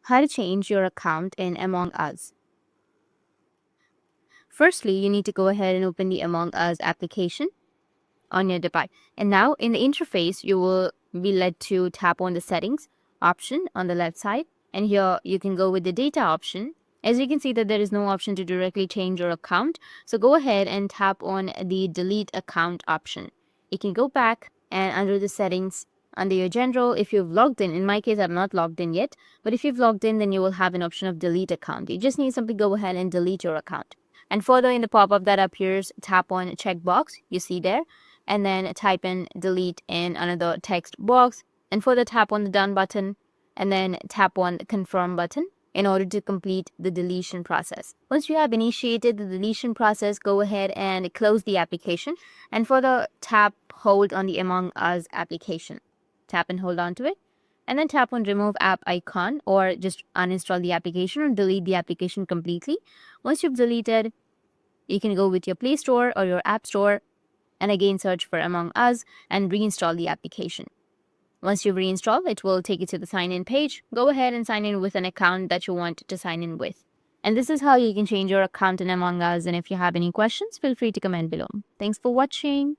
how to change your account in Among Us. Firstly, you need to go ahead and open the Among Us application on your device. And now in the interface, you will be led to tap on the settings option on the left side. And here you can go with the data option. As you can see that there is no option to directly change your account. So go ahead and tap on the delete account option. You can go back and under the settings, under your general, if you've logged in my case, I'm not logged in yet, but if you've logged in, then you will have an option of delete account. You just need simply go ahead and delete your account. And further in the pop-up that appears, tap on checkbox, you see there, and then type in delete in another text box, and further tap on the done button, and then tap on the confirm button in order to complete the deletion process. Once you have initiated the deletion process, go ahead and close the application, and further tap hold on the Among Us application. Tap and hold on to it, and then tap on remove app icon, or just uninstall the application or delete the application completely. Once you've deleted, you can go with your Play Store or your App Store and again search for Among Us and reinstall the application. Once you reinstall, it will take you to the sign in page. Go ahead and sign in with an account that you want to sign in with. And this is how you can change your account in Among Us. And if you have any questions, feel free to comment below. Thanks for watching.